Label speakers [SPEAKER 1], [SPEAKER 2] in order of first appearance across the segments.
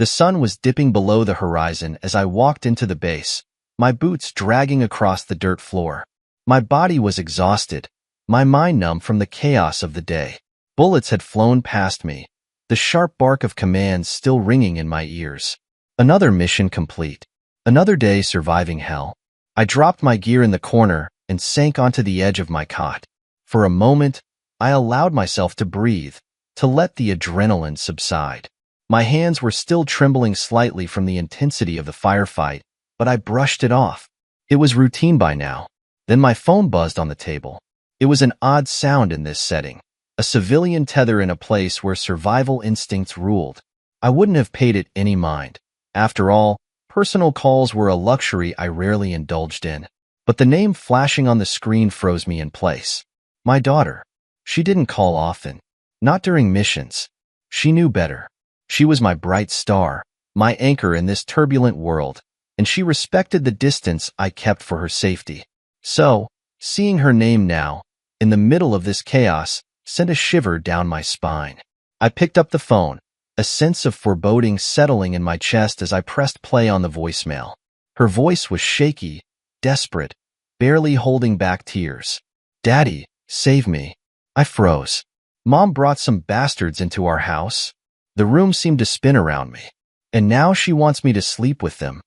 [SPEAKER 1] The sun was dipping below the horizon as I walked into the base, my boots dragging across the dirt floor. My body was exhausted, my mind numb from the chaos of the day. Bullets had flown past me, the sharp bark of commands still ringing in my ears. Another mission complete. Another day surviving hell. I dropped my gear in the corner and sank onto the edge of my cot. For a moment, I allowed myself to breathe, to let the adrenaline subside. My hands were still trembling slightly from the intensity of the firefight, but I brushed it off. It was routine by now. Then my phone buzzed on the table. It was an odd sound in this setting, a civilian tether in a place where survival instincts ruled. I wouldn't have paid it any mind. After all, personal calls were a luxury I rarely indulged in. But the name flashing on the screen froze me in place. My daughter. She didn't call often. Not during missions. She knew better. She was my bright star, my anchor in this turbulent world, and she respected the distance I kept for her safety. So, seeing her name now, in the middle of this chaos, sent a shiver down my spine. I picked up the phone, a sense of foreboding settling in my chest as I pressed play on the voicemail. Her voice was shaky, desperate, barely holding back tears. "Daddy, save me." I froze. Mom brought some bastards into our house. The room seemed to spin around me. And now she wants me to sleep with them.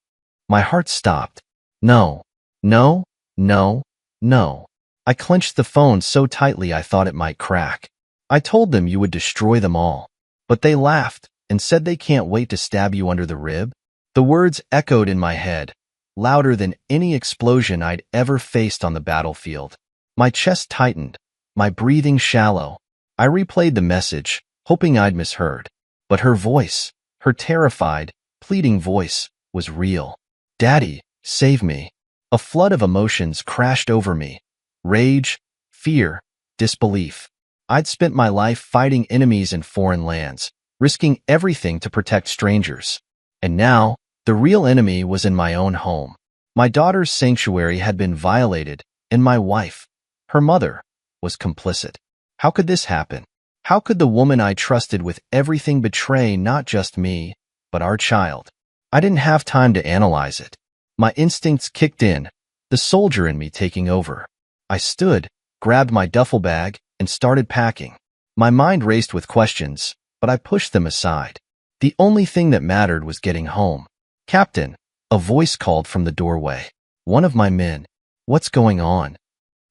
[SPEAKER 1] My heart stopped. No, no, no, no. I clenched the phone so tightly I thought it might crack. I told them you would destroy them all. But they laughed and said they can't wait to stab you under the rib. The words echoed in my head, louder than any explosion I'd ever faced on the battlefield. My chest tightened, my breathing shallow. I replayed the message, hoping I'd misheard. But her voice, her terrified, pleading voice, was real. "Daddy, save me." A flood of emotions crashed over me. Rage, fear, disbelief. I'd spent my life fighting enemies in foreign lands, risking everything to protect strangers. And now, the real enemy was in my own home. My daughter's sanctuary had been violated, and my wife, her mother, was complicit. How could this happen? How could the woman I trusted with everything betray not just me, but our child? I didn't have time to analyze it. My instincts kicked in, the soldier in me taking over. I stood, grabbed my duffel bag, and started packing. My mind raced with questions, but I pushed them aside. The only thing that mattered was getting home. "Captain," a voice called from the doorway. "One of my men. What's going on?"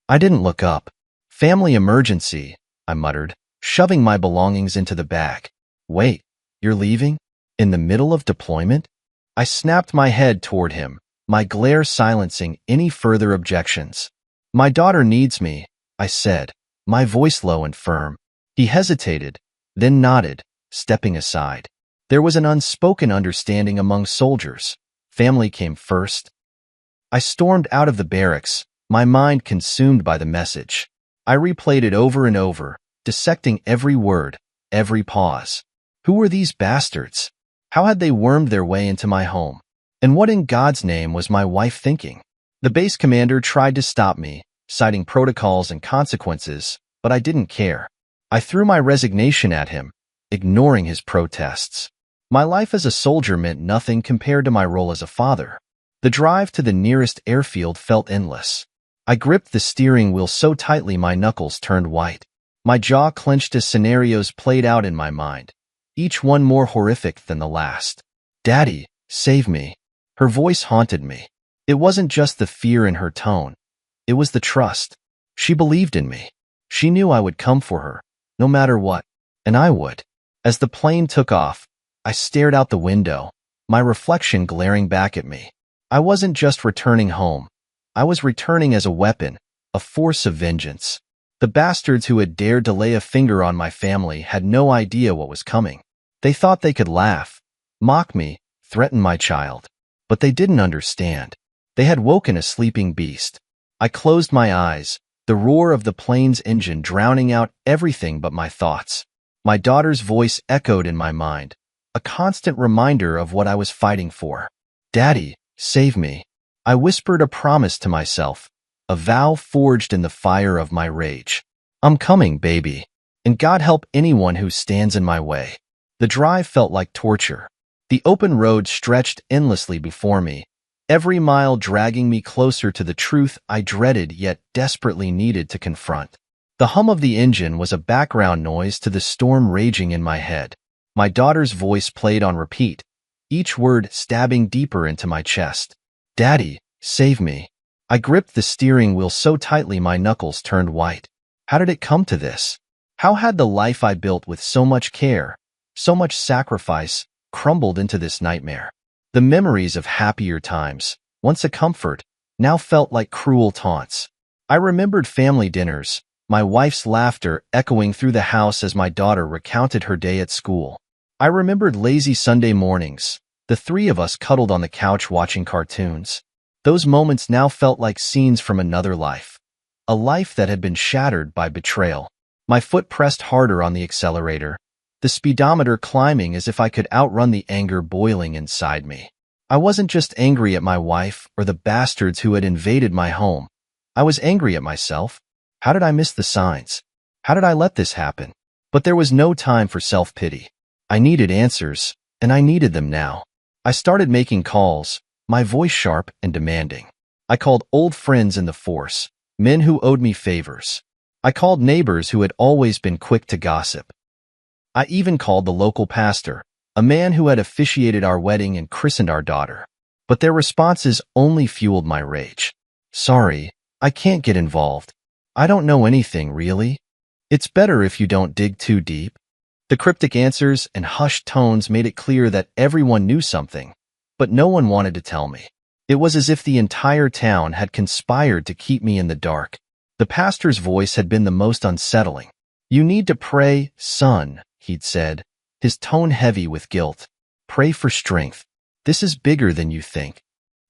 [SPEAKER 1] I didn't look up. "Family emergency," I muttered, shoving my belongings into the bag. "Wait, you're leaving? In the middle of deployment?" I snapped my head toward him, my glare silencing any further objections. "My daughter needs me," I said, my voice low and firm. He hesitated, then nodded, stepping aside. There was an unspoken understanding among soldiers. Family came first. I stormed out of the barracks, my mind consumed by the message. I replayed it over and over, dissecting every word, every pause. Who were these bastards? How had they wormed their way into my home? And what in God's name was my wife thinking? The base commander tried to stop me, citing protocols and consequences, but I didn't care. I threw my resignation at him, ignoring his protests. My life as a soldier meant nothing compared to my role as a father. The drive to the nearest airfield felt endless. I gripped the steering wheel so tightly my knuckles turned white. My jaw clenched as scenarios played out in my mind, each one more horrific than the last. "Daddy, save me." Her voice haunted me. It wasn't just the fear in her tone. It was the trust. She believed in me. She knew I would come for her, no matter what. And I would. As the plane took off, I stared out the window, my reflection glaring back at me. I wasn't just returning home. I was returning as a weapon, a force of vengeance. The bastards who had dared to lay a finger on my family had no idea what was coming. They thought they could laugh, mock me, threaten my child. But they didn't understand. They had woken a sleeping beast. I closed my eyes, the roar of the plane's engine drowning out everything but my thoughts. My daughter's voice echoed in my mind, a constant reminder of what I was fighting for. "Daddy, save me." I whispered a promise to myself, a vow forged in the fire of my rage. "I'm coming, baby. And God help anyone who stands in my way." The drive felt like torture. The open road stretched endlessly before me, every mile dragging me closer to the truth I dreaded yet desperately needed to confront. The hum of the engine was a background noise to the storm raging in my head. My daughter's voice played on repeat, each word stabbing deeper into my chest. "Daddy, save me." I gripped the steering wheel so tightly my knuckles turned white. How did it come to this? How had the life I built with so much care, so much sacrifice, crumbled into this nightmare? The memories of happier times, once a comfort, now felt like cruel taunts. I remembered family dinners, my wife's laughter echoing through the house as my daughter recounted her day at school. I remembered lazy Sunday mornings, the three of us cuddled on the couch watching cartoons. Those moments now felt like scenes from another life, a life that had been shattered by betrayal. My foot pressed harder on the accelerator, the speedometer climbing as if I could outrun the anger boiling inside me. I wasn't just angry at my wife or the bastards who had invaded my home. I was angry at myself. How did I miss the signs? How did I let this happen? But there was no time for self-pity. I needed answers, and I needed them now. I started making calls, my voice sharp and demanding. I called old friends in the force, men who owed me favors. I called neighbors who had always been quick to gossip. I even called the local pastor, a man who had officiated our wedding and christened our daughter. But their responses only fueled my rage. "Sorry, I can't get involved. I don't know anything, really. It's better if you don't dig too deep." The cryptic answers and hushed tones made it clear that everyone knew something, but no one wanted to tell me. It was as if the entire town had conspired to keep me in the dark. The pastor's voice had been the most unsettling. "You need to pray, son," he'd said, his tone heavy with guilt. "Pray for strength. This is bigger than you think."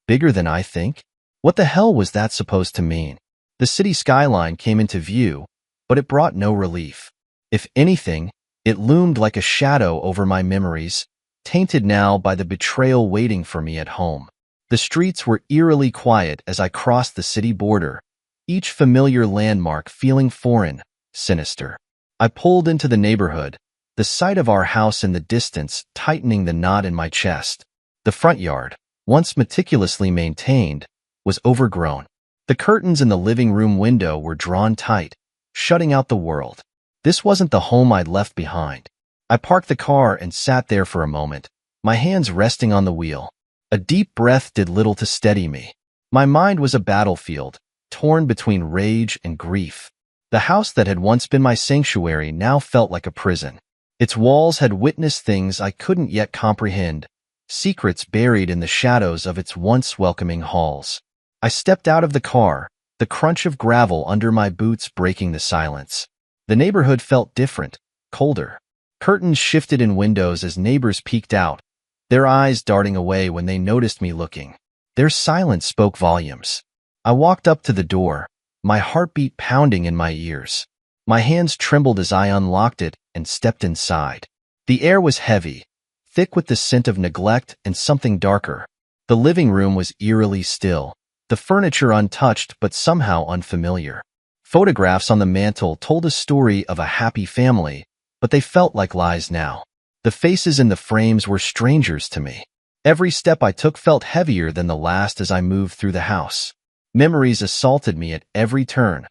[SPEAKER 1] Bigger than I think? What the hell was that supposed to mean? The city skyline came into view, but it brought no relief. If anything, it loomed like a shadow over my memories, tainted now by the betrayal waiting for me at home. The streets were eerily quiet as I crossed the city border, each familiar landmark feeling foreign, sinister. I pulled into the neighborhood, the sight of our house in the distance tightening the knot in my chest. The front yard, once meticulously maintained, was overgrown. The curtains in the living room window were drawn tight, shutting out the world. This wasn't the home I'd left behind. I parked the car and sat there for a moment, my hands resting on the wheel. A deep breath did little to steady me. My mind was a battlefield, torn between rage and grief. The house that had once been my sanctuary now felt like a prison. Its walls had witnessed things I couldn't yet comprehend, secrets buried in the shadows of its once welcoming halls. I stepped out of the car, the crunch of gravel under my boots breaking the silence. The neighborhood felt different, colder. Curtains shifted in windows as neighbors peeked out, their eyes darting away when they noticed me looking. Their silence spoke volumes. I walked up to the door, my heartbeat pounding in my ears. My hands trembled as I unlocked it and stepped inside. The air was heavy, thick with the scent of neglect and something darker. The living room was eerily still, the furniture untouched but somehow unfamiliar. Photographs on the mantel told a story of a happy family, but they felt like lies now. The faces in the frames were strangers to me. Every step I took felt heavier than the last as I moved through the house. Memories assaulted me at every turn.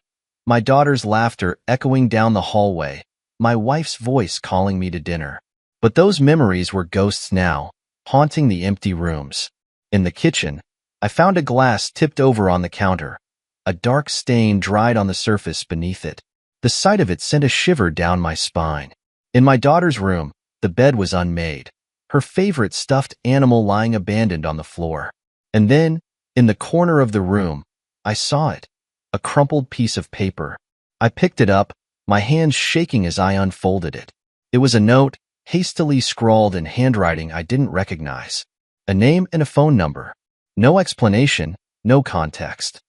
[SPEAKER 1] My daughter's laughter echoing down the hallway, my wife's voice calling me to dinner. But those memories were ghosts now, haunting the empty rooms. In the kitchen, I found a glass tipped over on the counter. A dark stain dried on the surface beneath it. The sight of it sent a shiver down my spine. In my daughter's room, the bed was unmade, her favorite stuffed animal lying abandoned on the floor. And then, in the corner of the room, I saw it, a crumpled piece of paper. I picked it up, my hands shaking as I unfolded it. It was a note, hastily scrawled in handwriting I didn't recognize. A name and a phone number. No explanation, no context.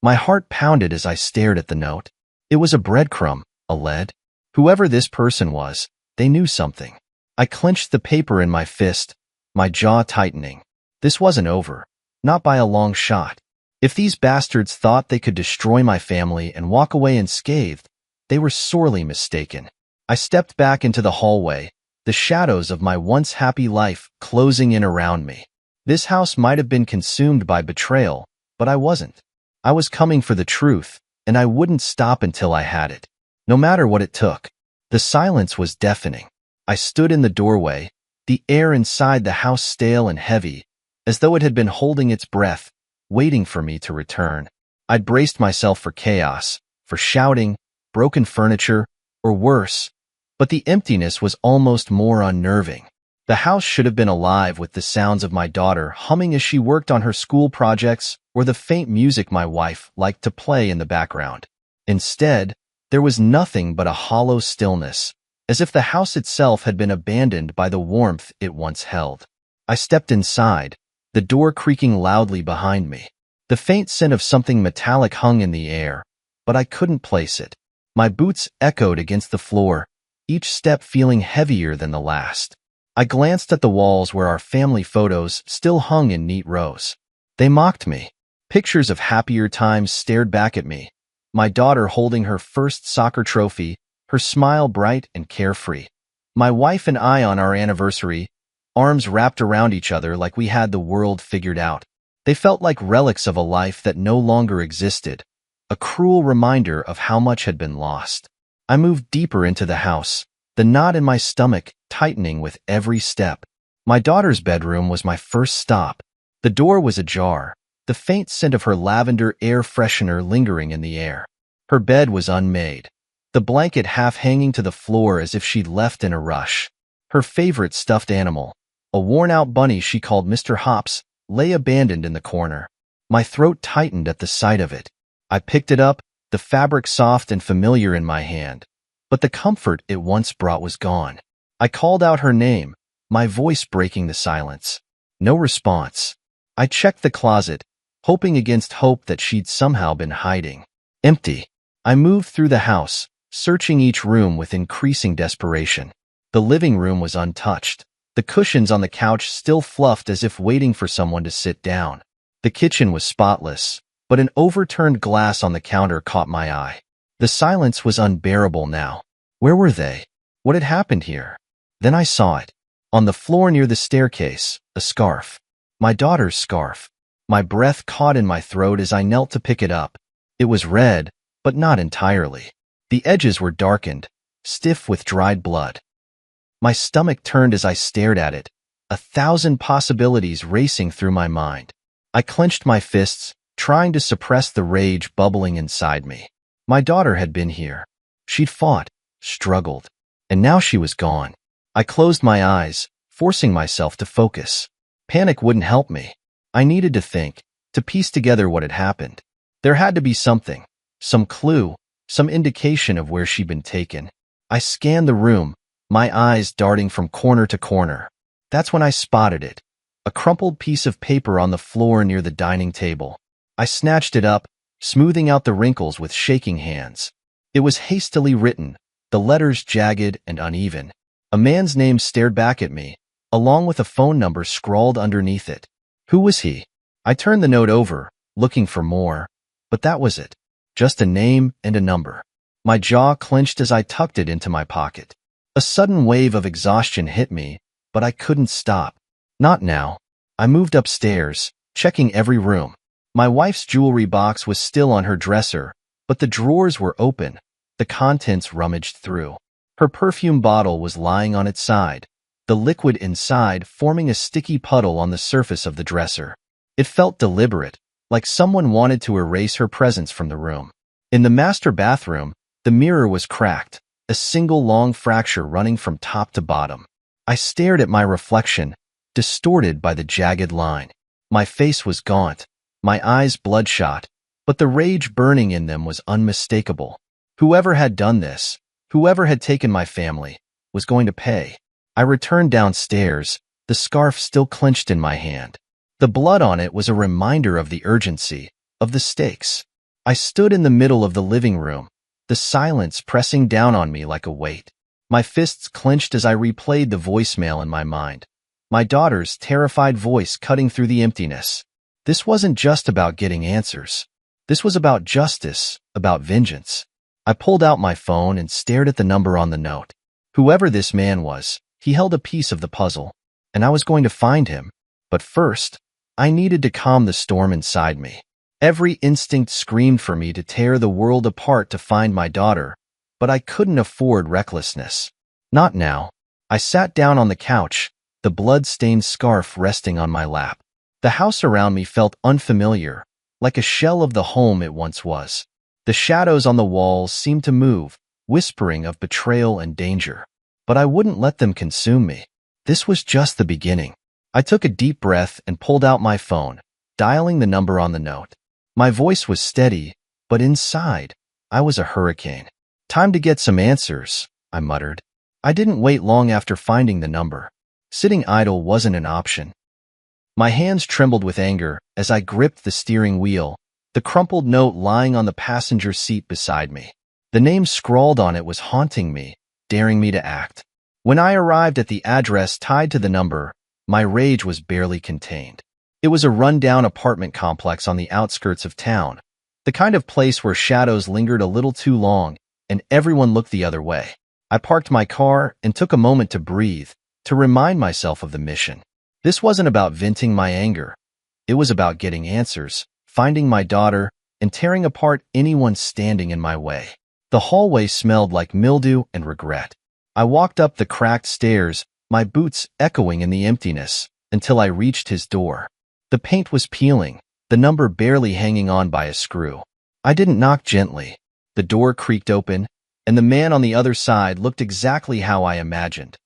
[SPEAKER 1] My heart pounded as I stared at the note. It was a breadcrumb, a lead. Whoever this person was, they knew something. I clenched the paper in my fist, my jaw tightening. This wasn't over, not by a long shot. If these bastards thought they could destroy my family and walk away unscathed, they were sorely mistaken. I stepped back into the hallway, the shadows of my once happy life closing in around me. This house might have been consumed by betrayal, but I wasn't. I was coming for the truth, and I wouldn't stop until I had it. No matter what it took. The silence was deafening. I stood in the doorway, the air inside the house stale and heavy, as though it had been holding its breath, waiting for me to return. I'd braced myself for chaos, for shouting, broken furniture, or worse, but the emptiness was almost more unnerving. The house should have been alive with the sounds of my daughter humming as she worked on her school projects or the faint music my wife liked to play in the background. Instead, there was nothing but a hollow stillness, as if the house itself had been abandoned by the warmth it once held. I stepped inside, the door creaking loudly behind me. The faint scent of something metallic hung in the air, but I couldn't place it. My boots echoed against the floor, each step feeling heavier than the last. I glanced at the walls where our family photos still hung in neat rows. They mocked me. Pictures of happier times stared back at me, my daughter holding her first soccer trophy, her smile bright and carefree. My wife and I on our anniversary, arms wrapped around each other like we had the world figured out. They felt like relics of a life that no longer existed, a cruel reminder of how much had been lost. I moved deeper into the house, the knot in my stomach tightening with every step. My daughter's bedroom was my first stop. The door was ajar, the faint scent of her lavender air freshener lingering in the air. Her bed was unmade, the blanket half hanging to the floor as if she'd left in a rush. Her favorite stuffed animal, a worn-out bunny she called Mr. Hops, lay abandoned in the corner. My throat tightened at the sight of it. I picked it up, the fabric soft and familiar in my hand, but the comfort it once brought was gone. I called out her name, my voice breaking the silence. No response. I checked the closet, hoping against hope that she'd somehow been hiding. Empty. I moved through the house, searching each room with increasing desperation. The living room was untouched, the cushions on the couch still fluffed as if waiting for someone to sit down. The kitchen was spotless, but an overturned glass on the counter caught my eye. The silence was unbearable now. Where were they? What had happened here? Then I saw it. On the floor near the staircase, a scarf. My daughter's scarf. My breath caught in my throat as I knelt to pick it up. It was red, but not entirely. The edges were darkened, stiff with dried blood. My stomach turned as I stared at it, 1,000 possibilities racing through my mind. I clenched my fists, trying to suppress the rage bubbling inside me. My daughter had been here. She'd fought, struggled, and now she was gone. I closed my eyes, forcing myself to focus. Panic wouldn't help me. I needed to think, to piece together what had happened. There had to be something, some clue, some indication of where she'd been taken. I scanned the room, my eyes darting from corner to corner. That's when I spotted it, a crumpled piece of paper on the floor near the dining table. I snatched it up, smoothing out the wrinkles with shaking hands. It was hastily written, the letters jagged and uneven. A man's name stared back at me, along with a phone number scrawled underneath it. Who was he? I turned the note over, looking for more, but that was it. Just a name and a number. My jaw clenched as I tucked it into my pocket. A sudden wave of exhaustion hit me, but I couldn't stop. Not now. I moved upstairs, checking every room. My wife's jewelry box was still on her dresser, but the drawers were open, the contents rummaged through. Her perfume bottle was lying on its side, the liquid inside forming a sticky puddle on the surface of the dresser. It felt deliberate, like someone wanted to erase her presence from the room. In the master bathroom, the mirror was cracked, a single long fracture running from top to bottom. I stared at my reflection, distorted by the jagged line. My face was gaunt, my eyes bloodshot, but the rage burning in them was unmistakable. Whoever had done this, whoever had taken my family, was going to pay. I returned downstairs, the scarf still clenched in my hand. The blood on it was a reminder of the urgency, of the stakes. I stood in the middle of the living room, the silence pressing down on me like a weight. My fists clenched as I replayed the voicemail in my mind. My daughter's terrified voice cutting through the emptiness. This wasn't just about getting answers. This was about justice, about vengeance. I pulled out my phone and stared at the number on the note. Whoever this man was, He held a piece of the puzzle, and I was going to find him. But first, I needed to calm the storm inside me. Every instinct screamed for me to tear the world apart to find my daughter, but I couldn't afford recklessness. Not now. I sat down on the couch, the blood-stained scarf resting on my lap. The house around me felt unfamiliar, like a shell of the home it once was. The shadows on the walls seemed to move, whispering of betrayal and danger. But I wouldn't let them consume me. This was just the beginning. I took a deep breath and pulled out my phone, dialing the number on the note. My voice was steady, but inside, I was a hurricane. "Time to get some answers," I muttered. I didn't wait long after finding the number. Sitting idle wasn't an option. My hands trembled with anger as I gripped the steering wheel, the crumpled note lying on the passenger seat beside me. The name scrawled on it was haunting me, daring me to act. When I arrived at the address tied to the number, my rage was barely contained. It was a run-down apartment complex on the outskirts of town, the kind of place where shadows lingered a little too long and everyone looked the other way. I parked my car and took a moment to breathe, to remind myself of the mission. This wasn't about venting my anger. It was about getting answers, finding my daughter, and tearing apart anyone standing in my way. The hallway smelled like mildew and regret. I walked up the cracked stairs, my boots echoing in the emptiness, until I reached his door. The paint was peeling, the number barely hanging on by a screw. I didn't knock gently. The door creaked open, and the man on the other side looked exactly how I imagined.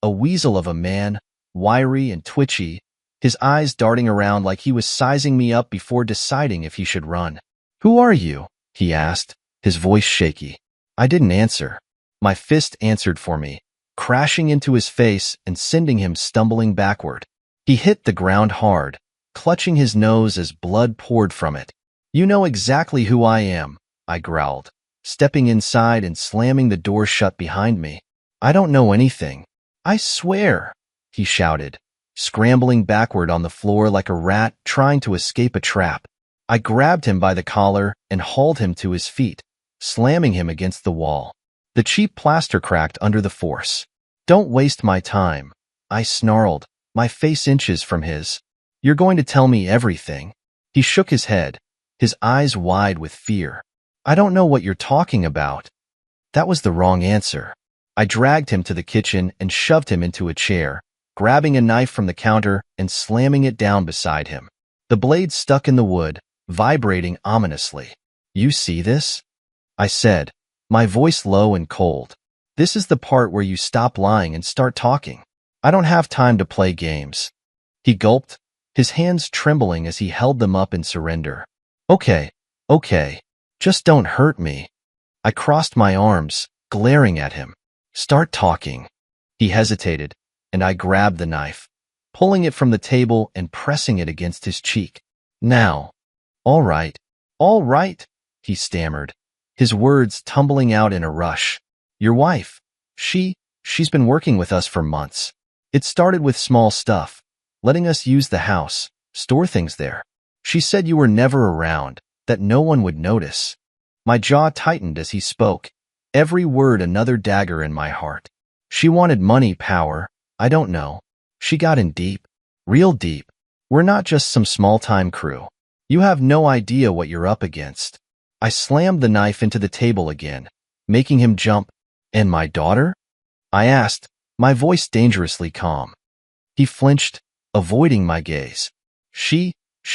[SPEAKER 1] A weasel of a man, wiry and twitchy, his eyes darting around like he was sizing me up before deciding if he should run. "Who are you?" he asked, his voice shaky. I didn't answer. My fist answered for me, crashing into his face and sending him stumbling backward. He hit the ground hard, clutching his nose as blood poured from it. "You know exactly who I am," I growled, stepping inside and slamming the door shut behind me. "I don't know anything. I swear," he shouted, scrambling backward on the floor like a rat trying to escape a trap. I grabbed him by the collar and hauled him to his feet, slamming him against the wall. The cheap plaster cracked under the force. "Don't waste my time," I snarled, my face inches from his. "You're going to tell me everything." He shook his head, his eyes wide with fear. "I don't know what you're talking about." That was the wrong answer. I dragged him to the kitchen and shoved him into a chair, grabbing a knife from the counter and slamming it down beside him. The blade stuck in the wood, vibrating ominously. "You see this?" I said, my voice low and cold. "This is the part where you stop lying and start talking. I don't have time to play games." He gulped, his hands trembling as he held them up in surrender. Okay, just don't hurt me." I crossed my arms, glaring at him. "Start talking." He hesitated, and I grabbed the knife, pulling it from the table and pressing it against his cheek. "Now." All right, he stammered, his words tumbling out in a rush. "Your wife, she's been working with us for months. It started with small stuff, letting us use the house, store things there. She said you were never around, that no one would notice." My jaw tightened as he spoke, every word another dagger in my heart. "She wanted money, power, I don't know. She got in deep, real deep. We're not just some small-time crew. You have no idea what you're up against." I slammed the knife into the table again, making him jump. "And my daughter?" I asked, my voice dangerously calm. He flinched, avoiding my gaze. She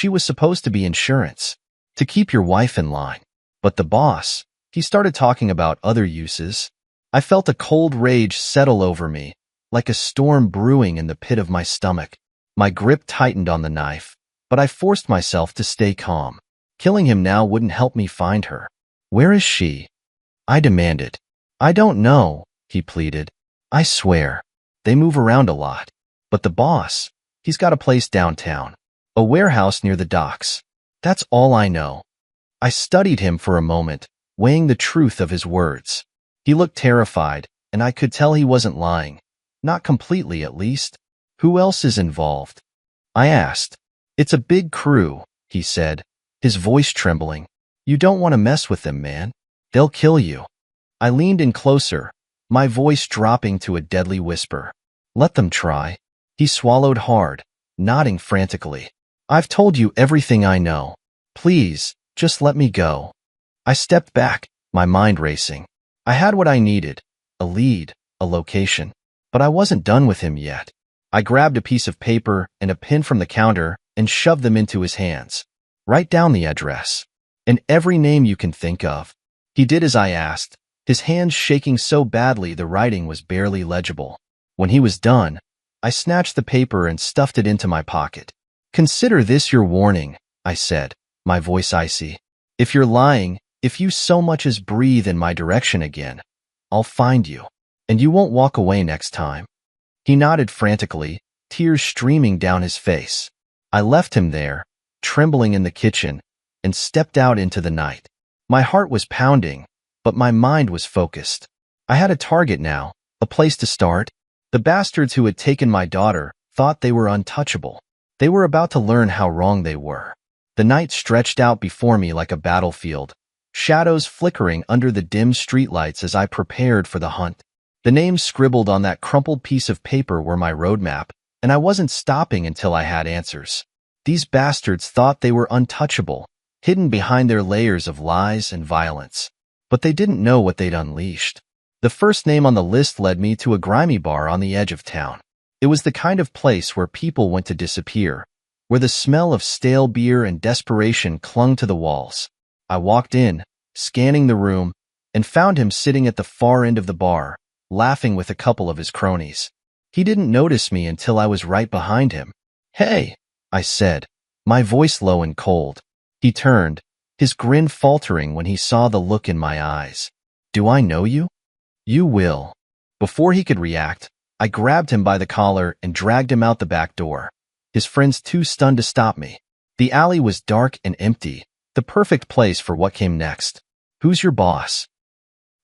[SPEAKER 1] was supposed to be insurance, to keep your wife in line. But the boss, he started talking about other uses. I felt a cold rage settle over me, like a storm brewing in the pit of my stomach. My grip tightened on the knife, but I forced myself to stay calm. Killing him now wouldn't help me find her. "Where is she?" I demanded. "I don't know," he pleaded. "I swear. They move around a lot. But the boss, he's got a place downtown, a warehouse near the docks. That's all I know." I studied him for a moment, weighing the truth of his words. He looked terrified, and I could tell he wasn't lying. Not completely, at least. "Who else is involved?" I asked. "It's a big crew," he said, his voice trembling. "You don't want to mess with them, man. They'll kill you." I leaned in closer, my voice dropping to a deadly whisper. Let them try. He swallowed hard, nodding frantically. I've told you everything I know. Please, just let me go. I stepped back, my mind racing. I had what I needed, a lead, a location. But I wasn't done with him yet. I grabbed a piece of paper and a pen from the counter and shoved them into his hands. Write down the address. And every name you can think of. He did as I asked, his hands shaking so badly the writing was barely legible. When he was done, I snatched the paper and stuffed it into my pocket. Consider this your warning, I said, my voice icy. If you're lying, if you so much as breathe in my direction again, I'll find you, and you won't walk away next time. He nodded frantically, tears streaming down his face. I left him there, trembling in the kitchen, and stepped out into the night. My heart was pounding, but my mind was focused. I had a target now, a place to start. The bastards who had taken my daughter thought they were untouchable. They were about to learn how wrong they were. The night stretched out before me like a battlefield, shadows flickering under the dim streetlights as I prepared for the hunt. The names scribbled on that crumpled piece of paper were my roadmap, and I wasn't stopping until I had answers. These bastards thought they were untouchable, hidden behind their layers of lies and violence. But they didn't know what they'd unleashed. The first name on the list led me to a grimy bar on the edge of town. It was the kind of place where people went to disappear, where the smell of stale beer and desperation clung to the walls. I walked in, scanning the room, and found him sitting at the far end of the bar, laughing with a couple of his cronies. He didn't notice me until I was right behind him. "Hey," I said, my voice low and cold. He turned, his grin faltering when he saw the look in my eyes. "Do I know you?" "You will." Before he could react, I grabbed him by the collar and dragged him out the back door. His friends too stunned to stop me. The alley was dark and empty, the perfect place for what came next. "Who's your boss?"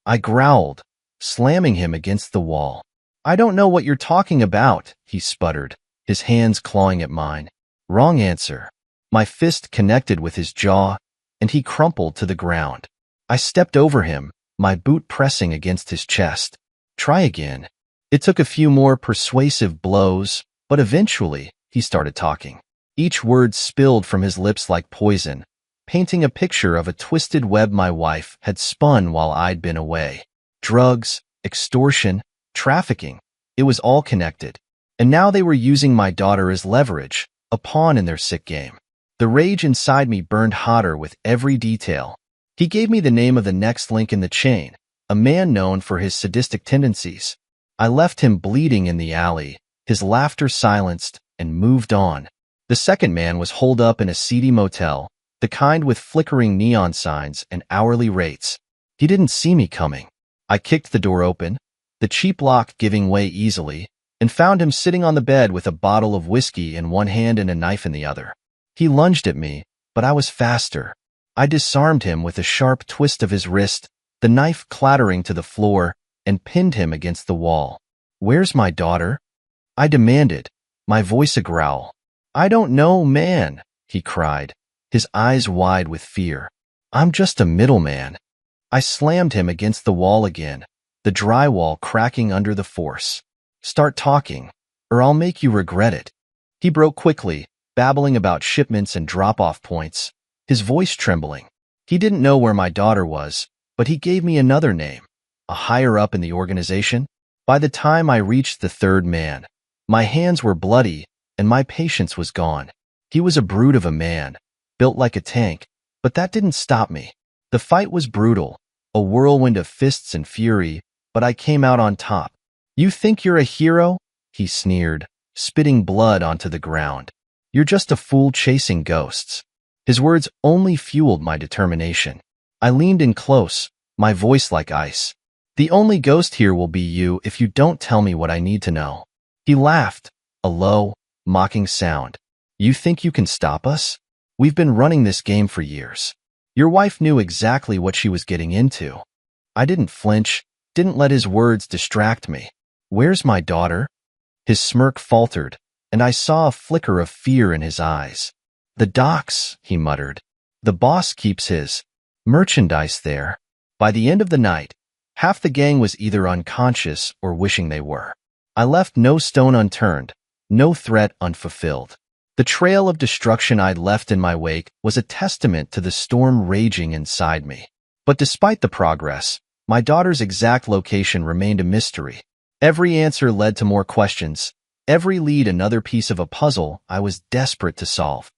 [SPEAKER 1] I growled, slamming him against the wall. "I don't know what you're talking about," he sputtered, his hands clawing at mine. Wrong answer. My fist connected with his jaw, and he crumpled to the ground. I stepped over him, my boot pressing against his chest. "Try again." It took a few more persuasive blows, but eventually he started talking. Each word spilled from his lips like poison, painting a picture of a twisted web my wife had spun while I'd been away. Drugs, extortion, trafficking, it was all connected. And now they were using my daughter as leverage, a pawn in their sick game. The rage inside me burned hotter with every detail. He gave me the name of the next link in the chain, a man known for his sadistic tendencies. I left him bleeding in the alley, his laughter silenced, and moved on. The second man was holed up in a seedy motel, the kind with flickering neon signs and hourly rates. He didn't see me coming. I kicked the door open, the cheap lock giving way easily, and found him sitting on the bed with a bottle of whiskey in one hand and a knife in the other. He lunged at me, but I was faster. I disarmed him with a sharp twist of his wrist, the knife clattering to the floor, and pinned him against the wall. "Where's my daughter?" I demanded, my voice a growl. "I don't know, man," he cried, his eyes wide with fear. "I'm just a middleman." I slammed him against the wall again, the drywall cracking under the force. "Start talking, or I'll make you regret it." He broke quickly, babbling about shipments and drop-off points, his voice trembling. He didn't know where my daughter was, but he gave me another name, a higher up in the organization. By the time I reached the third man, my hands were bloody and my patience was gone. He was a brute of a man, built like a tank, but that didn't stop me. The fight was brutal, a whirlwind of fists and fury, but I came out on top. "You think you're a hero?" he sneered, spitting blood onto the ground. "You're just a fool chasing ghosts." His words only fueled my determination. I leaned in close, my voice like ice. "The only ghost here will be you if you don't tell me what I need to know." He laughed, a low, mocking sound. "You think you can stop us? We've been running this game for years. Your wife knew exactly what she was getting into." I didn't flinch, didn't let his words distract me. "Where's my daughter?" His smirk faltered, and I saw a flicker of fear in his eyes. "The docks," he muttered. "The boss keeps his merchandise there." By the end of the night, half the gang was either unconscious or wishing they were. I left no stone unturned, no threat unfulfilled. The trail of destruction I'd left in my wake was a testament to the storm raging inside me. But despite the progress, my daughter's exact location remained a mystery. Every answer led to more questions, every lead another piece of a puzzle I was desperate to solve.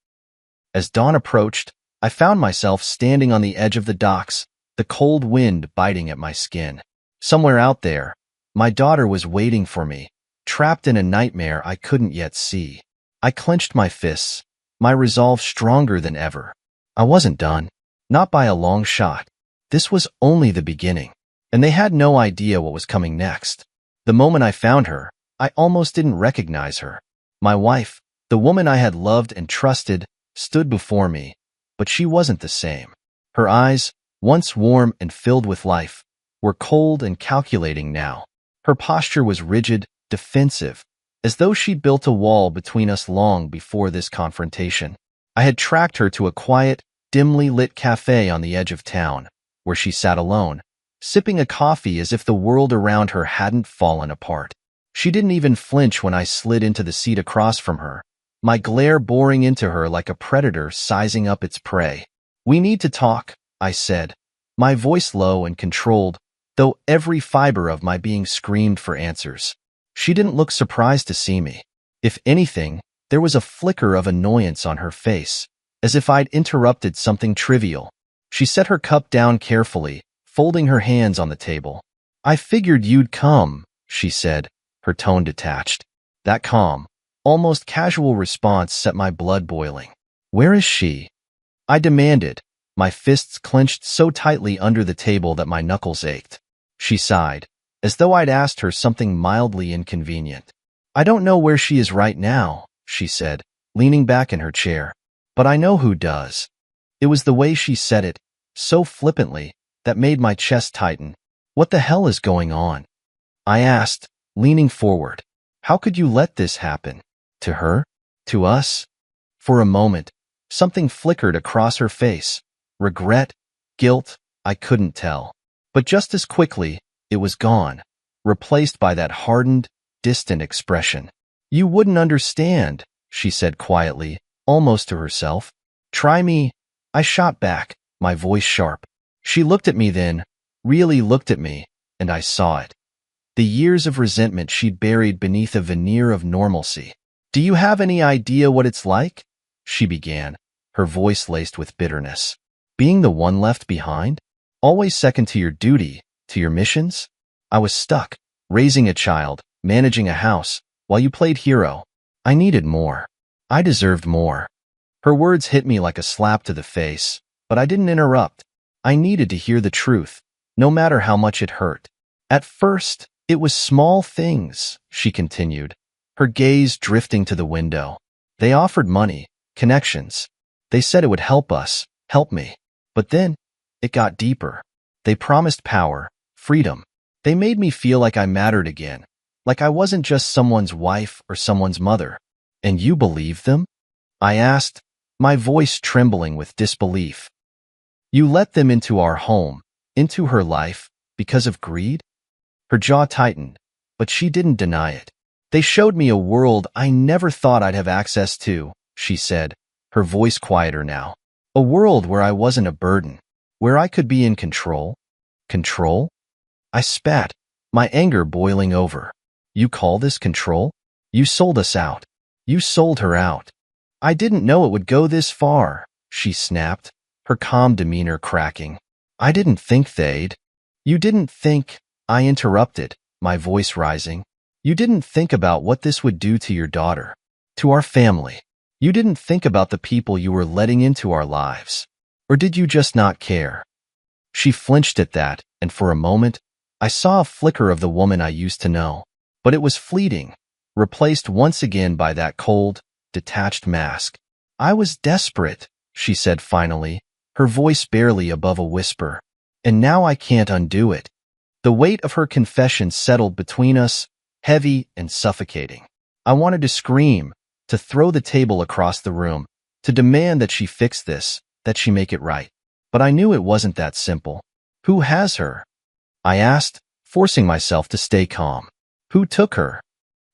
[SPEAKER 1] As dawn approached, I found myself standing on the edge of the docks, the cold wind biting at my skin. Somewhere out there, my daughter was waiting for me, trapped in a nightmare I couldn't yet see. I clenched my fists, my resolve stronger than ever. I wasn't done, not by a long shot. This was only the beginning, and they had no idea what was coming next. The moment I found her, I almost didn't recognize her. My wife, the woman I had loved and trusted, stood before me, but she wasn't the same. Her eyes, once warm and filled with life, were cold and calculating now. Her posture was rigid, defensive, as though she'd built a wall between us long before this confrontation. I had tracked her to a quiet, dimly lit cafe on the edge of town, where she sat alone, sipping a coffee as if the world around her hadn't fallen apart. She didn't even flinch when I slid into the seat across from her, my glare boring into her like a predator sizing up its prey. "We need to talk," I said, my voice low and controlled, though every fiber of my being screamed for answers. She didn't look surprised to see me. If anything, there was a flicker of annoyance on her face, as if I'd interrupted something trivial. She set her cup down carefully, folding her hands on the table. "I figured you'd come," she said, her tone detached. That calm, almost casual response set my blood boiling. "Where is she?" I demanded, my fists clenched so tightly under the table that my knuckles ached. She sighed, as though I'd asked her something mildly inconvenient. "I don't know where she is right now," she said, leaning back in her chair. "But I know who does." It was the way she said it, so flippantly, that made my chest tighten. "What the hell is going on?" I asked, leaning forward. "How could you let this happen? To her? To us?" For a moment, something flickered across her face. Regret? Guilt? I couldn't tell. But just as quickly, it was gone, replaced by that hardened, distant expression. "You wouldn't understand," she said quietly, almost to herself. "Try me." I shot back, my voice sharp. She looked at me then, really looked at me, and I saw it. The years of resentment she'd buried beneath a veneer of normalcy. "Do you have any idea what it's like?" she began, her voice laced with bitterness. "Being the one left behind? Always second to your duty, to your missions?" I was stuck, raising a child, managing a house, while you played hero. I needed more. I deserved more. Her words hit me like a slap to the face, but I didn't interrupt. I needed to hear the truth, no matter how much it hurt. "At first, it was small things," she continued, her gaze drifting to the window. "They offered money, connections. They said it would help us, help me. But then, it got deeper. They promised power, freedom. They made me feel like I mattered again, like I wasn't just someone's wife or someone's mother." "And you believed them?" I asked, my voice trembling with disbelief. "You let them into our home, into her life, because of greed?" Her jaw tightened, but she didn't deny it. "They showed me a world I never thought I'd have access to," she said, her voice quieter now. "A world where I wasn't a burden, where I could be in control." "Control?" I spat, my anger boiling over. "You call this control? You sold us out. You sold her out." "I didn't know it would go this far," she snapped, her calm demeanor cracking. "I didn't think they'd." "You didn't think," I interrupted, my voice rising. "You didn't think about what this would do to your daughter, to our family. You didn't think about the people you were letting into our lives. Or did you just not care?" She flinched at that, and for a moment, I saw a flicker of the woman I used to know. But it was fleeting, replaced once again by that cold, detached mask. "I was desperate," she said finally, her voice barely above a whisper. "And now I can't undo it." The weight of her confession settled between us, heavy and suffocating. I wanted to scream, to throw the table across the room, to demand that she fix this, that she make it right. But I knew it wasn't that simple. "Who has her?" I asked, forcing myself to stay calm. "Who took her?"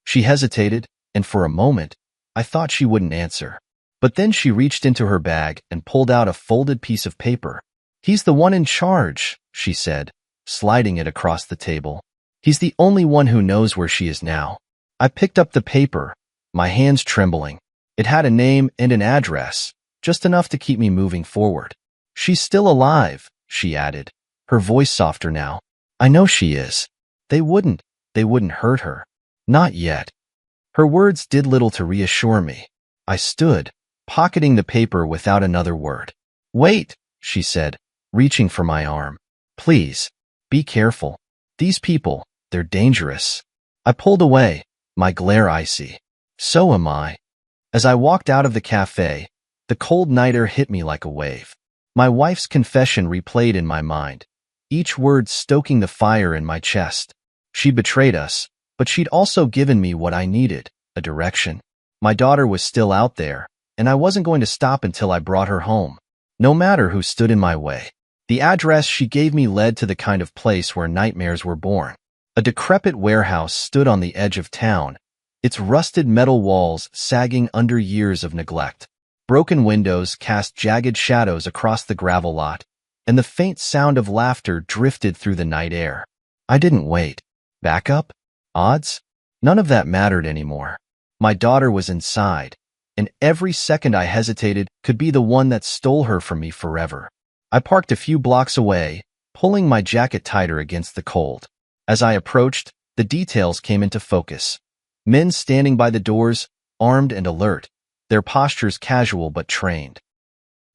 [SPEAKER 1] She hesitated, and for a moment, I thought she wouldn't answer. But then she reached into her bag and pulled out a folded piece of paper. "He's the one in charge," she said, sliding it across the table. "He's the only one who knows where she is now." I picked up the paper, my hands trembling. It had a name and an address, just enough to keep me moving forward. "She's still alive," she added, her voice softer now. "I know she is. They wouldn't hurt her. Not yet." Her words did little to reassure me. I stood, pocketing the paper without another word. "Wait," she said, reaching for my arm. "Please, be careful. These people, they're dangerous." I pulled away, my glare icy. So am I. As I walked out of the cafe, the cold night air hit me like a wave. My wife's confession replayed in my mind, each word stoking the fire in my chest. She'd betrayed us, but she'd also given me what I needed, a direction. My daughter was still out there, and I wasn't going to stop until I brought her home, no matter who stood in my way. The address she gave me led to the kind of place where nightmares were born. A decrepit warehouse stood on the edge of town, its rusted metal walls sagging under years of neglect. Broken windows cast jagged shadows across the gravel lot, and the faint sound of laughter drifted through the night air. I didn't wait. Backup? Odds? None of that mattered anymore. My daughter was inside, and every second I hesitated could be the one that stole her from me forever. I parked a few blocks away, pulling my jacket tighter against the cold. As I approached, the details came into focus. Men standing by the doors, armed and alert, their postures casual but trained.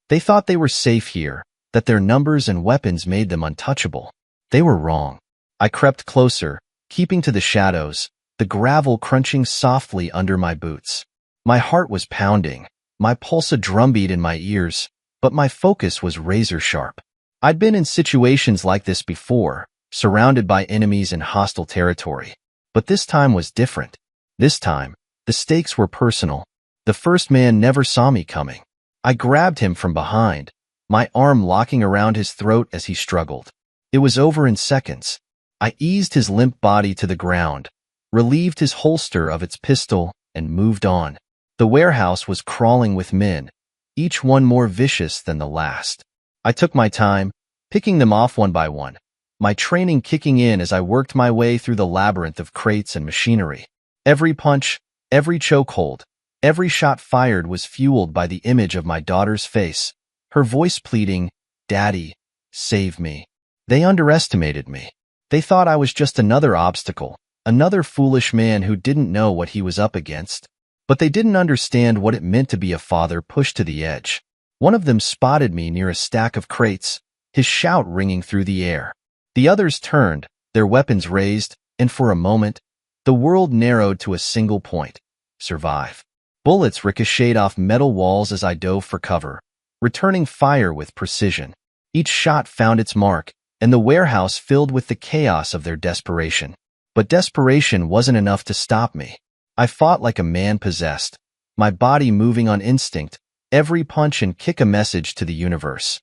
[SPEAKER 1] They thought they were safe here, that their numbers and weapons made them untouchable. They were wrong. I crept closer, keeping to the shadows, the gravel crunching softly under my boots. My heart was pounding, my pulse a drumbeat in my ears, but my focus was razor sharp. I'd been in situations like this before, surrounded by enemies in hostile territory. But this time was different. This time, the stakes were personal. The first man never saw me coming. I grabbed him from behind, my arm locking around his throat as he struggled. It was over in seconds. I eased his limp body to the ground, relieved his holster of its pistol, and moved on. The warehouse was crawling with men, each one more vicious than the last. I took my time, picking them off one by one, my training kicking in as I worked my way through the labyrinth of crates and machinery. Every punch, every chokehold, every shot fired was fueled by the image of my daughter's face, her voice pleading, "Daddy, save me." They underestimated me. They thought I was just another obstacle, another foolish man who didn't know what he was up against. But they didn't understand what it meant to be a father pushed to the edge. One of them spotted me near a stack of crates, his shout ringing through the air. The others turned, their weapons raised, and for a moment, the world narrowed to a single point: survive. Bullets ricocheted off metal walls as I dove for cover, returning fire with precision. Each shot found its mark, and the warehouse filled with the chaos of their desperation. But desperation wasn't enough to stop me. I fought like a man possessed, my body moving on instinct, every punch and kick a message to the universe.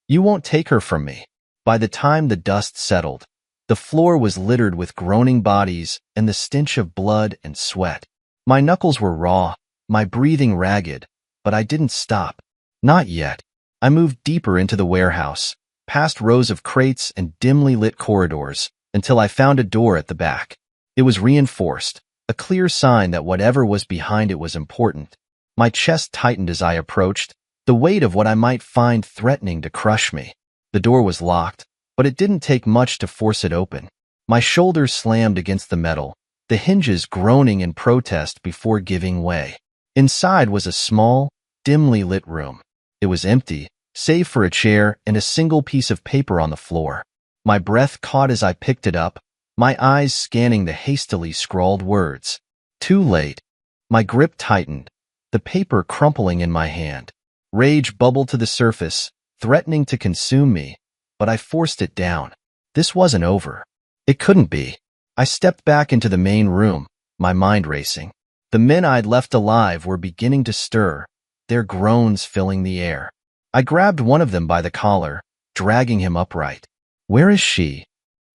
[SPEAKER 1] You won't take her from me. By the time the dust settled, the floor was littered with groaning bodies and the stench of blood and sweat. My knuckles were raw, my breathing ragged, but I didn't stop. Not yet. I moved deeper into the warehouse, past rows of crates and dimly lit corridors, until I found a door at the back. It was reinforced, a clear sign that whatever was behind it was important. My chest tightened as I approached, the weight of what I might find threatening to crush me. The door was locked, but it didn't take much to force it open. My shoulders slammed against the metal, the hinges groaning in protest before giving way. Inside was a small, dimly lit room. It was empty, save for a chair and a single piece of paper on the floor. My breath caught as I picked it up, my eyes scanning the hastily scrawled words. Too late. My grip tightened, the paper crumpling in my hand. Rage bubbled to the surface, threatening to consume me, but I forced it down. This wasn't over. It couldn't be. I stepped back into the main room, my mind racing. The men I'd left alive were beginning to stir, their groans filling the air. I grabbed one of them by the collar, dragging him upright. "Where is she?"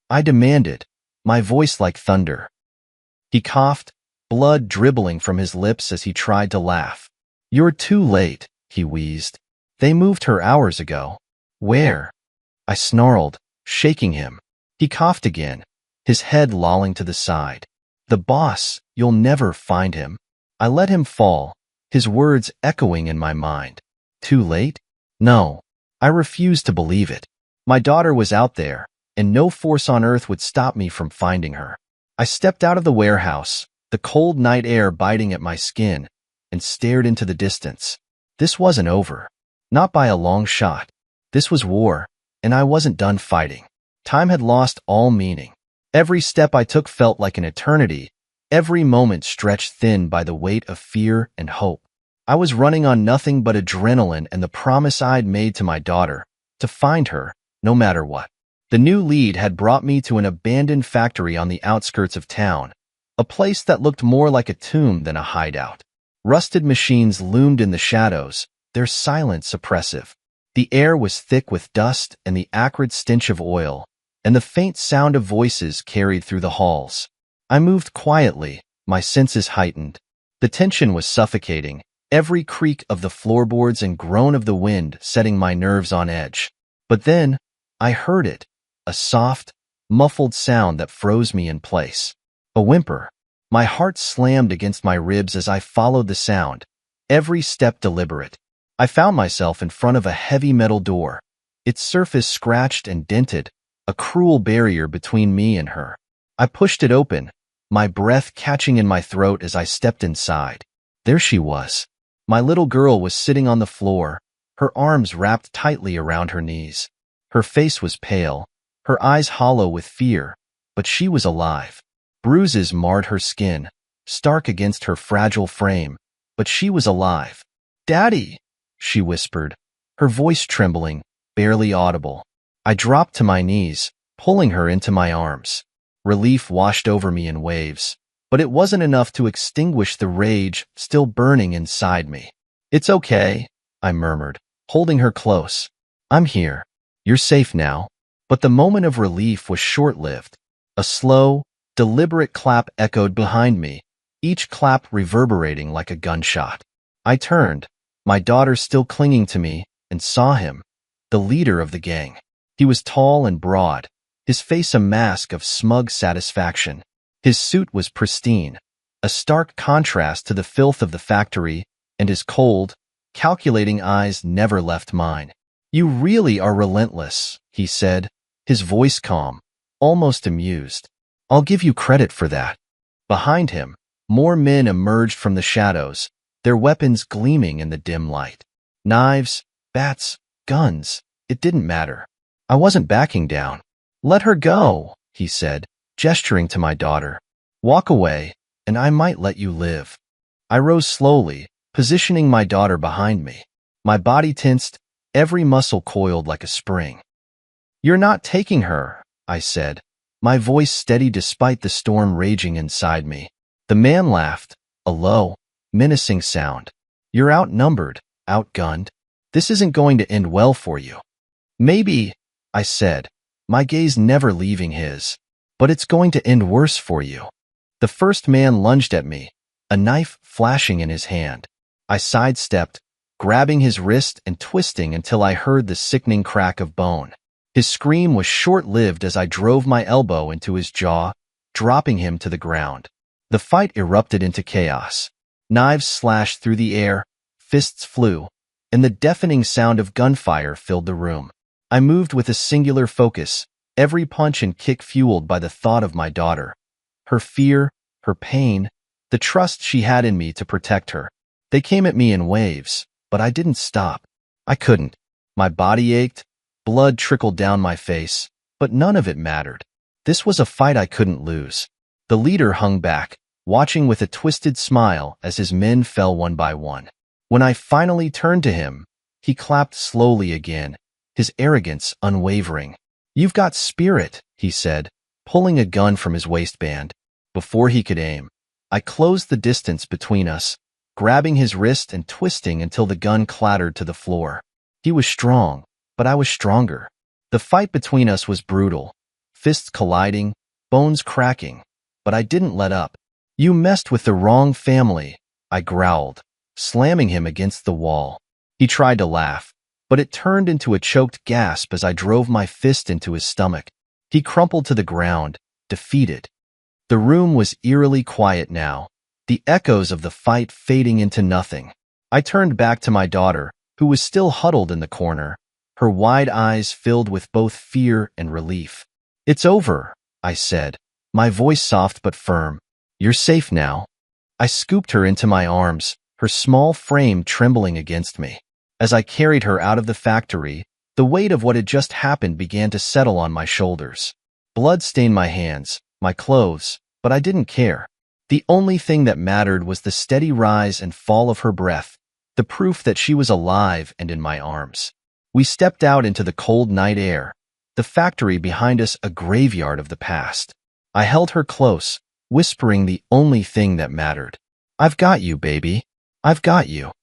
[SPEAKER 1] I demanded, my voice like thunder. He coughed, blood dribbling from his lips as he tried to laugh. "You're too late," he wheezed. "They moved her hours ago." "Where?" I snarled, shaking him. He coughed again, his head lolling to the side. "The boss, you'll never find him." I let him fall, his words echoing in my mind. Too late? No. I refused to believe it. My daughter was out there, and no force on earth would stop me from finding her. I stepped out of the warehouse, the cold night air biting at my skin, and stared into the distance. This wasn't over. Not by a long shot. This was war, and I wasn't done fighting. Time had lost all meaning. Every step I took felt like an eternity, every moment stretched thin by the weight of fear and hope. I was running on nothing but adrenaline and the promise I'd made to my daughter, to find her, no matter what. The new lead had brought me to an abandoned factory on the outskirts of town, a place that looked more like a tomb than a hideout. Rusted machines loomed in the shadows, their silence oppressive. The air was thick with dust and the acrid stench of oil, and the faint sound of voices carried through the halls. I moved quietly, my senses heightened. The tension was suffocating, every creak of the floorboards and groan of the wind setting my nerves on edge. But then, I heard it, a soft, muffled sound that froze me in place. A whimper. My heart slammed against my ribs as I followed the sound, every step deliberate. I found myself in front of a heavy metal door, its surface scratched and dented, a cruel barrier between me and her. I pushed it open, my breath catching in my throat as I stepped inside. There she was. My little girl was sitting on the floor, her arms wrapped tightly around her knees. Her face was pale, her eyes hollow with fear, but she was alive. Bruises marred her skin, stark against her fragile frame, but she was alive. "Daddy," she whispered, her voice trembling, barely audible. I dropped to my knees, pulling her into my arms. Relief washed over me in waves, but it wasn't enough to extinguish the rage still burning inside me. "It's okay," I murmured, holding her close. "I'm here. You're safe now." But the moment of relief was short-lived. A slow, deliberate clap echoed behind me, each clap reverberating like a gunshot. I turned, my daughter still clinging to me, and saw him, the leader of the gang. He was tall and broad, his face a mask of smug satisfaction. His suit was pristine, a stark contrast to the filth of the factory, and his cold, calculating eyes never left mine. "You really are relentless," he said, his voice calm, almost amused. "I'll give you credit for that." Behind him, more men emerged from the shadows, their weapons gleaming in the dim light. Knives, bats, guns, it didn't matter. I wasn't backing down. "Let her go," he said, gesturing to my daughter. "Walk away, and I might let you live." I rose slowly, positioning my daughter behind me. My body tensed, every muscle coiled like a spring. "You're not taking her," I said, my voice steady despite the storm raging inside me. The man laughed, a low, menacing sound. "You're outnumbered, outgunned. This isn't going to end well for you." "Maybe," I said, my gaze never leaving his, "but it's going to end worse for you." The first man lunged at me, a knife flashing in his hand. I sidestepped, grabbing his wrist and twisting until I heard the sickening crack of bone. His scream was short-lived as I drove my elbow into his jaw, dropping him to the ground. The fight erupted into chaos. Knives slashed through the air, fists flew, and the deafening sound of gunfire filled the room. I moved with a singular focus, every punch and kick fueled by the thought of my daughter. Her fear, her pain, the trust she had in me to protect her. They came at me in waves, but I didn't stop. I couldn't. My body ached, blood trickled down my face, but none of it mattered. This was a fight I couldn't lose. The leader hung back, watching with a twisted smile as his men fell one by one. When I finally turned to him, he clapped slowly again, his arrogance unwavering. "You've got spirit," he said, pulling a gun from his waistband. Before he could aim, I closed the distance between us, grabbing his wrist and twisting until the gun clattered to the floor. He was strong, but I was stronger. The fight between us was brutal, fists colliding, bones cracking, but I didn't let up. You messed with the wrong family, I growled, slamming him against the wall. He tried to laugh, but it turned into a choked gasp as I drove my fist into his stomach. He crumpled to the ground, defeated. The room was eerily quiet now, the echoes of the fight fading into nothing. I turned back to my daughter, who was still huddled in the corner, her wide eyes filled with both fear and relief. It's over, I said, my voice soft but firm. You're safe now. I scooped her into my arms, her small frame trembling against me. As I carried her out of the factory, the weight of what had just happened began to settle on my shoulders. Blood stained my hands, my clothes, but I didn't care. The only thing that mattered was the steady rise and fall of her breath, the proof that she was alive and in my arms. We stepped out into the cold night air, the factory behind us a graveyard of the past. I held her close, whispering the only thing that mattered. I've got you, baby. I've got you.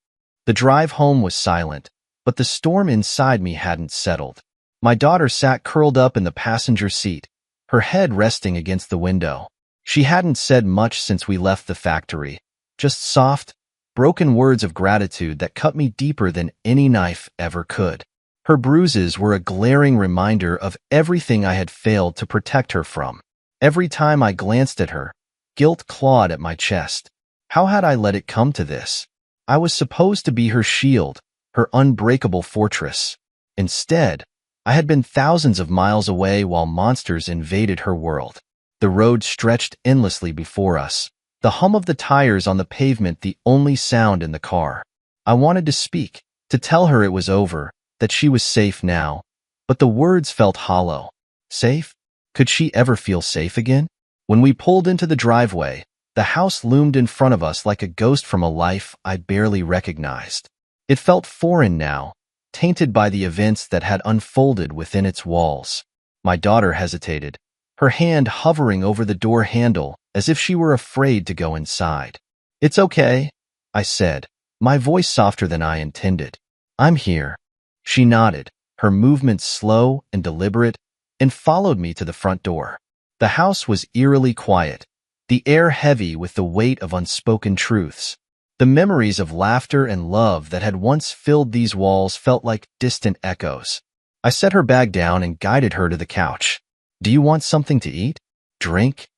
[SPEAKER 1] The drive home was silent, but the storm inside me hadn't settled. My daughter sat curled up in the passenger seat, her head resting against the window. She hadn't said much since we left the factory, just soft, broken words of gratitude that cut me deeper than any knife ever could. Her bruises were a glaring reminder of everything I had failed to protect her from. Every time I glanced at her, guilt clawed at my chest. How had I let it come to this? I was supposed to be her shield, her unbreakable fortress. Instead, I had been thousands of miles away while monsters invaded her world. The road stretched endlessly before us, the hum of the tires on the pavement the only sound in the car. I wanted to speak, to tell her it was over, that she was safe now, but the words felt hollow. Safe? Could she ever feel safe again? When we pulled into the driveway, the house loomed in front of us like a ghost from a life I barely recognized. It felt foreign now, tainted by the events that had unfolded within its walls. My daughter hesitated, her hand hovering over the door handle as if she were afraid to go inside. It's okay, I said, my voice softer than I intended. I'm here. She nodded, her movements slow and deliberate, and followed me to the front door. The house was eerily quiet, the air heavy with the weight of unspoken truths. The memories of laughter and love that had once filled these walls felt like distant echoes. I set her bag down and guided her to the couch. Do you want something to eat? Drink?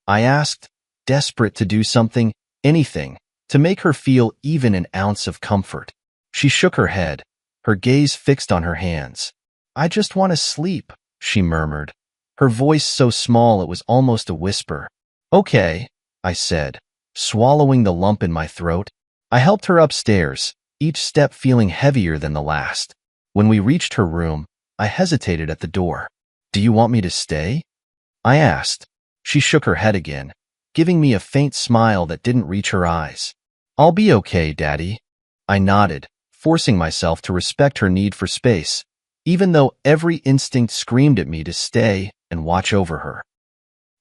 [SPEAKER 1] I asked, desperate to do something, anything, to make her feel even an ounce of comfort. She shook her head, her gaze fixed on her hands. I just want to sleep, she murmured, her voice so small it was almost a whisper. Okay, I said, swallowing the lump in my throat. I helped her upstairs, each step feeling heavier than the last. When we reached her room, I hesitated at the door. Do you want me to stay? I asked. She shook her head again, giving me a faint smile that didn't reach her eyes. I'll be okay, Daddy. I nodded, forcing myself to respect her need for space, even though every instinct screamed at me to stay and watch over her.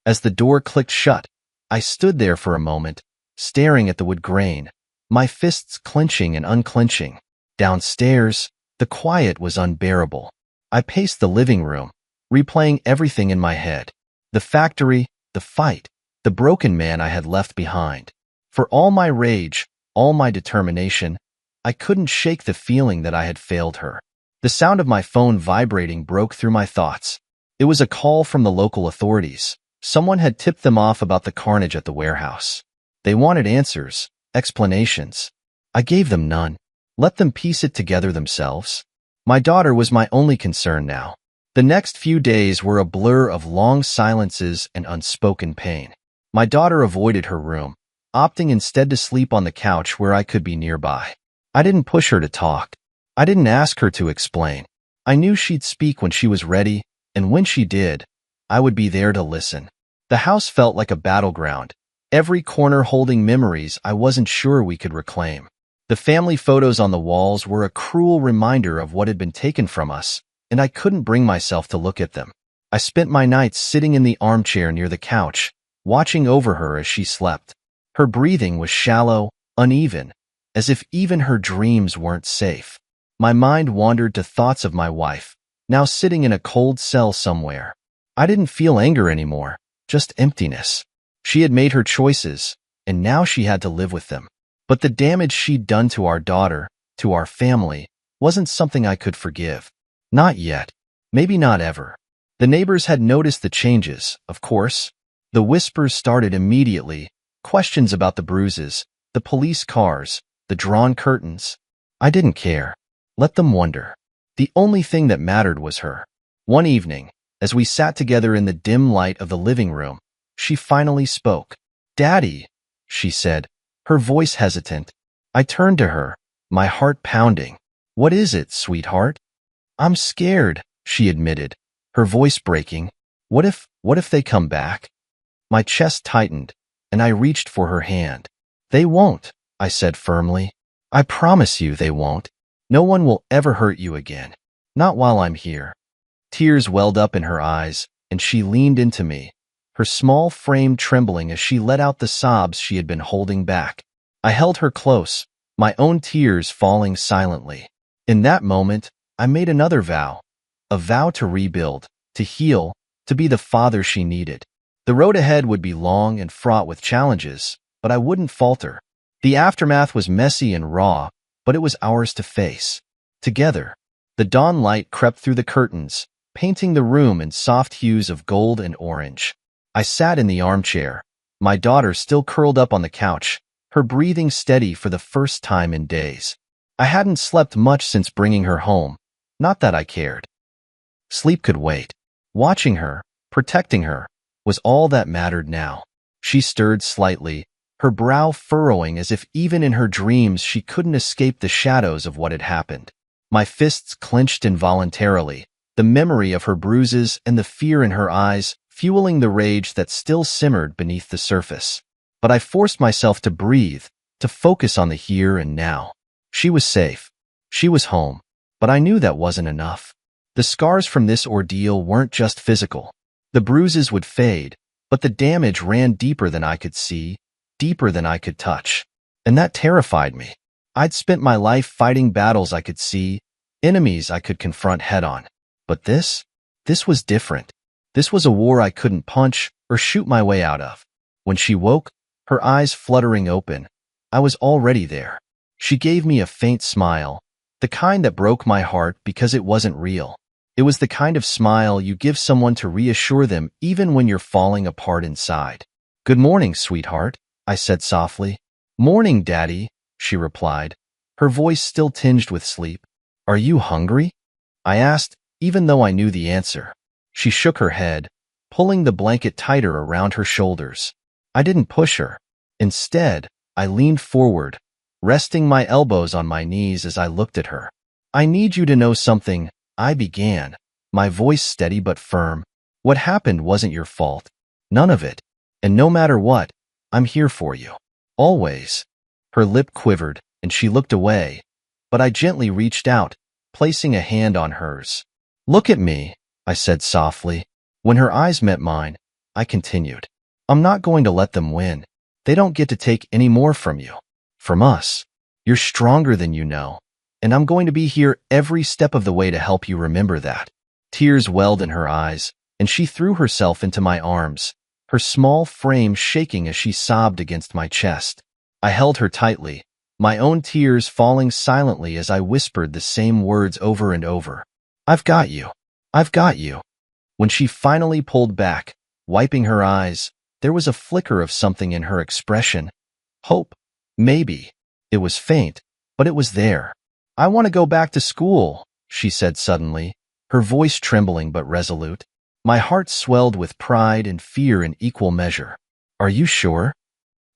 [SPEAKER 1] As the door clicked shut, I stood there for a moment, staring at the wood grain, my fists clenching and unclenching. Downstairs, the quiet was unbearable. I paced the living room, replaying everything in my head. The factory, the fight, the broken man I had left behind. For all my rage, all my determination, I couldn't shake the feeling that I had failed her. The sound of my phone vibrating broke through my thoughts. It was a call from the local authorities. Someone had tipped them off about the carnage at the warehouse. They wanted answers, explanations. I gave them none. Let them piece it together themselves. My daughter was my only concern now. The next few days were a blur of long silences and unspoken pain. My daughter avoided her room, opting instead to sleep on the couch where I could be nearby. I didn't push her to talk. I didn't ask her to explain. I knew she'd speak when she was ready, and when she did, I would be there to listen. The house felt like a battleground, every corner holding memories I wasn't sure we could reclaim. The family photos on the walls were a cruel reminder of what had been taken from us, and I couldn't bring myself to look at them. I spent my nights sitting in the armchair near the couch, watching over her as she slept. Her breathing was shallow, uneven, as if even her dreams weren't safe. My mind wandered to thoughts of my wife, now sitting in a cold cell somewhere. I didn't feel anger anymore, just emptiness. She had made her choices, and now she had to live with them. But the damage she'd done to our daughter, to our family, wasn't something I could forgive. Not yet. Maybe not ever. The neighbors had noticed the changes, of course. The whispers started immediately, questions about the bruises, the police cars, the drawn curtains. I didn't care. Let them wonder. The only thing that mattered was her. One evening, as we sat together in the dim light of the living room, she finally spoke. "Daddy," she said, her voice hesitant. I turned to her, my heart pounding. "What is it, sweetheart?" "I'm scared," she admitted, her voice breaking. What if they come back?" My chest tightened, and I reached for her hand. "They won't," I said firmly. "I promise you they won't. No one will ever hurt you again. Not while I'm here." Tears welled up in her eyes, and she leaned into me, her small frame trembling as she let out the sobs she had been holding back. I held her close, my own tears falling silently. In that moment, I made another vow. A vow to rebuild, to heal, to be the father she needed. The road ahead would be long and fraught with challenges, but I wouldn't falter. The aftermath was messy and raw, but it was ours to face. Together. The dawn light crept through the curtains, painting the room in soft hues of gold and orange. I sat in the armchair, my daughter still curled up on the couch, her breathing steady for the first time in days. I hadn't slept much since bringing her home. Not that I cared. Sleep could wait. Watching her, protecting her, was all that mattered now. She stirred slightly, her brow furrowing as if even in her dreams she couldn't escape the shadows of what had happened. My fists clenched involuntarily, the memory of her bruises and the fear in her eyes fueling the rage that still simmered beneath the surface. But I forced myself to breathe, to focus on the here and now. She was safe. She was home. But I knew that wasn't enough. The scars from this ordeal weren't just physical. The bruises would fade, but the damage ran deeper than I could see, deeper than I could touch. And that terrified me. I'd spent my life fighting battles I could see, enemies I could confront head-on. But this was different. This was a war I couldn't punch or shoot my way out of. When she woke, her eyes fluttering open, I was already there. She gave me a faint smile, the kind that broke my heart because it wasn't real. It was the kind of smile you give someone to reassure them even when you're falling apart inside. "Good morning, sweetheart," I said softly. "Morning, Daddy," she replied, her voice still tinged with sleep. "Are you hungry?" I asked, even though I knew the answer. She shook her head, pulling the blanket tighter around her shoulders. I didn't push her. Instead, I leaned forward, resting my elbows on my knees as I looked at her. "I need you to know something," I began, my voice steady but firm. "What happened wasn't your fault. None of it. And no matter what, I'm here for you. Always." Her lip quivered, and she looked away, but I gently reached out, placing a hand on hers. "Look at me," I said softly. When her eyes met mine, I continued. "I'm not going to let them win. They don't get to take any more from you. From us. You're stronger than you know. And I'm going to be here every step of the way to help you remember that." Tears welled in her eyes, and she threw herself into my arms, her small frame shaking as she sobbed against my chest. I held her tightly, my own tears falling silently as I whispered the same words over and over. "I've got you. I've got you." When she finally pulled back, wiping her eyes, there was a flicker of something in her expression. Hope. Maybe. It was faint, but it was there. "I want to go back to school," she said suddenly, her voice trembling but resolute. My heart swelled with pride and fear in equal measure. "Are you sure?"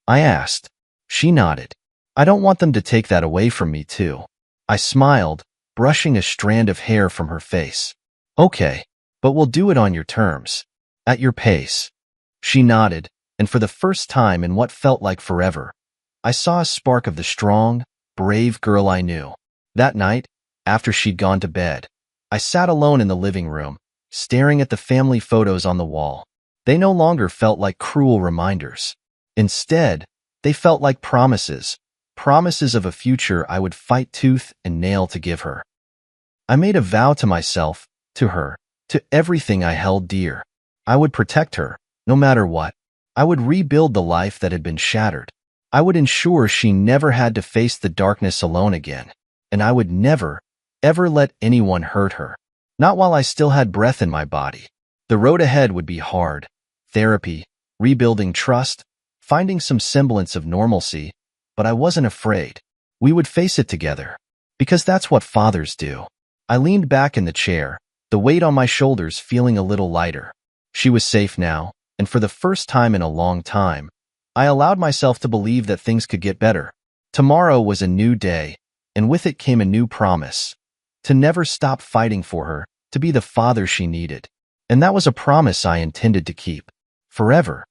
[SPEAKER 1] I asked. She nodded. "I don't want them to take that away from me, too." I smiled, brushing a strand of hair from her face. "Okay, but we'll do it on your terms. At your pace." She nodded, and for the first time in what felt like forever, I saw a spark of the strong, brave girl I knew. That night, after she'd gone to bed, I sat alone in the living room, staring at the family photos on the wall. They no longer felt like cruel reminders. Instead, they felt like promises of a future I would fight tooth and nail to give her. I made a vow to myself, to her, to everything I held dear. I would protect her, no matter what. I would rebuild the life that had been shattered. I would ensure she never had to face the darkness alone again, and I would never, ever let anyone hurt her. Not while I still had breath in my body. The road ahead would be hard. Therapy, rebuilding trust, finding some semblance of normalcy, but I wasn't afraid. We would face it together, because that's what fathers do. I leaned back in the chair, the weight on my shoulders feeling a little lighter. She was safe now, and for the first time in a long time, I allowed myself to believe that things could get better. Tomorrow was a new day, and with it came a new promise. To never stop fighting for her, to be the father she needed. And that was a promise I intended to keep. Forever.